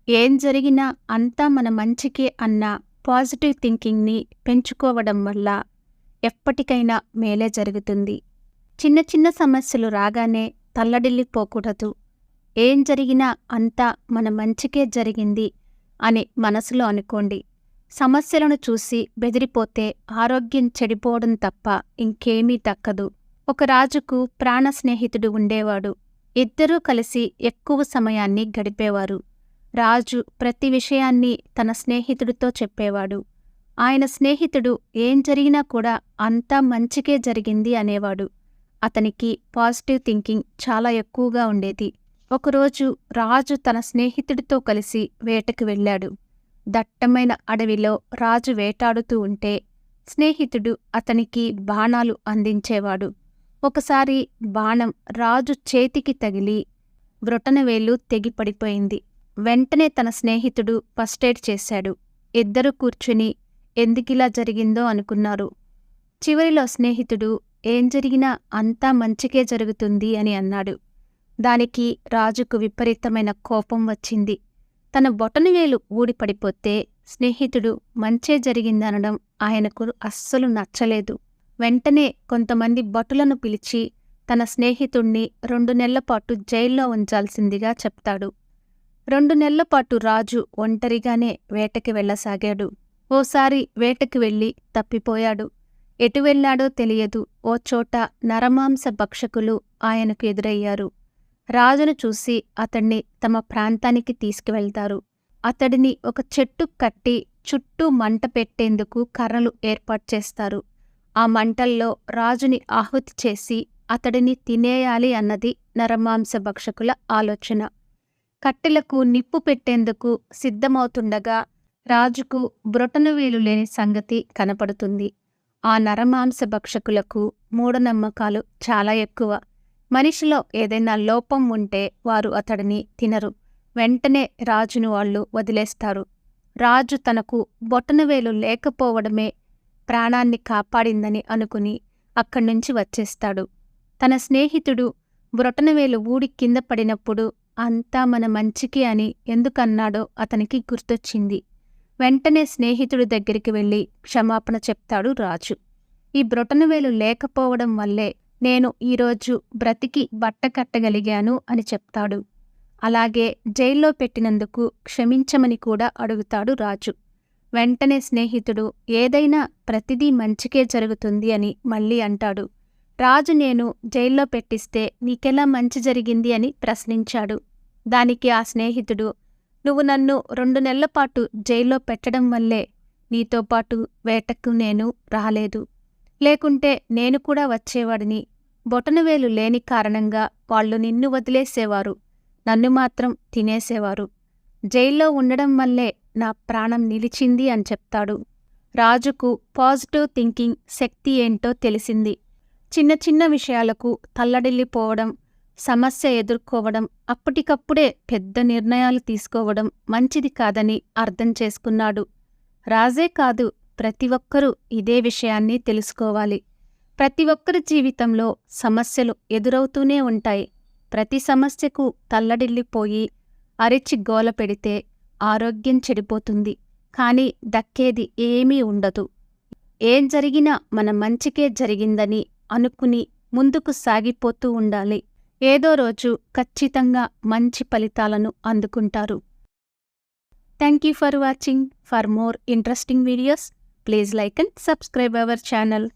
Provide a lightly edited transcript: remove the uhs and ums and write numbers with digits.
ఏం జరిగినా అంతా మన మంచికే అన్న పాజిటివ్ థింకింగ్ని పెంచుకోవడం వల్ల ఎప్పటికైనా మేలే జరుగుతుంది. చిన్న చిన్న సమస్యలు రాగానే తల్లడిల్లిపోకూడదు. ఏం జరిగినా అంతా మన మంచికే జరిగింది అని మనసులో అనుకోండి. సమస్యలను చూసి బెదిరిపోతే ఆరోగ్యం చెడిపోవడం తప్ప ఇంకేమీ దక్కదు. ఒక రాజుకు ప్రాణ స్నేహితుడు ఉండేవాడు. ఇద్దరూ కలిసి ఎక్కువ సమయాన్ని గడిపేవారు. రాజు ప్రతి విషయాన్ని తన స్నేహితుడితో చెప్పేవాడు. ఆయన స్నేహితుడు ఏం జరిగినా కూడా అంతా మంచికే జరిగింది అనేవాడు. అతనికి పాజిటివ్ థింకింగ్ చాలా ఎక్కువగా ఉండేది. ఒకరోజు రాజు తన స్నేహితుడితో కలిసి వేటకు వెళ్ళాడు. దట్టమైన అడవిలో రాజు వేటాడుతూ ఉంటే స్నేహితుడు అతనికి బాణాలు అందించేవాడు. ఒకసారి బాణం రాజు చేతికి తగిలి బ్రొటనవేలు తెగిపడిపోయింది. వెంటనే తన స్నేహితుడు ఫస్టెయిడ్ చేశాడు. ఇద్దరూ కూర్చుని ఎందుకిలా జరిగిందో అనుకున్నారు. చివరిలో స్నేహితుడు ఏం జరిగినా అంతా మంచికే జరుగుతుంది అని అన్నాడు. దానికి రాజుకు విపరీతమైన కోపం వచ్చింది. తన బొటనవేలు ఊడిపడిపోతే స్నేహితుడు మంచే జరిగిందనడం ఆయనకు అస్సలు నచ్చలేదు. వెంటనే కొంతమంది భటులను పిలిచి తన స్నేహితుణ్ణి 2 నెలలపాటు జైల్లో ఉంచాల్సిందిగా చెప్తాడు. 2 నెలలపాటు రాజు ఒంటరిగానే వేటకి వెళ్ళసాగాడు. ఓసారి వేటకి వెళ్ళి తప్పిపోయాడు. ఎటు వెళ్లాడో తెలియదు. ఓ చోట నరమాంస భక్షకులు ఆయనకు ఎదురయ్యారు. రాజును చూసి అతణ్ణి తమ ప్రాంతానికి తీసుకువెళ్తారు. అతడిని ఒక చెట్టు కట్టి చుట్టూ మంట పెట్టేందుకు కర్రలు ఏర్పాటు చేస్తారు. ఆ మంటల్లో రాజుని ఆహుతి చేసి అతడిని తినేయాలి అన్నది నరమాంస భక్షకుల ఆలోచన. కట్టెలకు నిప్పు పెట్టేందుకు సిద్ధమవుతుండగా రాజుకు బ్రొటనవేలు లేని సంగతి కనపడుతుంది. ఆ నరమాంస భక్షకులకు మూఢనమ్మకాలు చాలా ఎక్కువ. మనిషిలో ఏదైనా లోపం ఉంటే వారు అతడిని తినరు. వెంటనే రాజును వాళ్ళు వదిలేస్తారు. రాజు తనకు బొటనవేలు లేకపోవడమే ప్రాణాన్ని కాపాడిందని అనుకుని అక్కడ్నుంచి వచ్చేస్తాడు. తన స్నేహితుడు బ్రొటనవేలు ఊడి కింద పడినప్పుడు అంతా మన మంచికి అని ఎందుకన్నాడో అతనికి గుర్తొచ్చింది. వెంటనే స్నేహితుడి దగ్గరికి వెళ్ళి క్షమాపణ చెప్తాడు రాజు. ఈ బ్రొటనవేలు లేకపోవడం వల్లే నేను ఈరోజు బ్రతికి బట్టకట్టగలిగాను అని చెప్తాడు. అలాగే జైల్లో పెట్టినందుకు క్షమించమని కూడా అడుగుతాడు రాజు. వెంటనే స్నేహితుడు ఏదైనా ప్రతిదీ మంచికే జరుగుతుంది అని మళ్ళీ అంటాడు. రాజు నేను జైల్లో పెట్టిస్తే నీకెలా మంచి జరిగింది అని ప్రశ్నించాడు. దానికి ఆ స్నేహితుడు నువ్వు నన్ను 2 నెలలపాటు జైల్లో పెట్టడం వల్లే నీతో పాటు వేటకు నేను రాలేదు. లేకుంటే నేను కూడా వచ్చేవాడిని. బొటనవేలు లేని కారణంగా వాళ్ళు నిన్ను వదిలేసేవారు, నన్ను మాత్రం తినేసేవారు. జైల్లో ఉండడం వల్లే నా ప్రాణం నిలిచింది అని చెప్తాడు. రాజుకు పాజిటివ్ థింకింగ్ శక్తి ఏంటో తెలిసింది. చిన్న చిన్న విషయాలకు తల్లడిల్లిపోవడం, సమస్య ఎదుర్కోవడం, అప్పటికప్పుడే పెద్ద నిర్ణయాలు తీసుకోవడం మంచిది కాదని అర్థం చేసుకున్నాడు. రాజే కాదు, ప్రతి ఒక్కరూ ఇదే విషయాన్ని తెలుసుకోవాలి. ప్రతి ఒక్కరి జీవితంలో సమస్యలు ఎదురవుతూనే ఉంటాయి. ప్రతి సమస్యకు తల్లడిల్లిపోయి అరిచి గోల పెడితే ఆరోగ్యం చెడిపోతుంది. కానీ దక్కేది ఏమీ ఉండదు. ఏం జరిగినా మన మంచికే జరిగిందని అనుకుని ముందుకు సాగిపోతూ ఉండాలి. ఏదో రోజు ఖచ్చితంగా మంచి ఫలితాలను అందుకుంటారు. Thank you for watching. For more interesting videos, please like and subscribe our channel.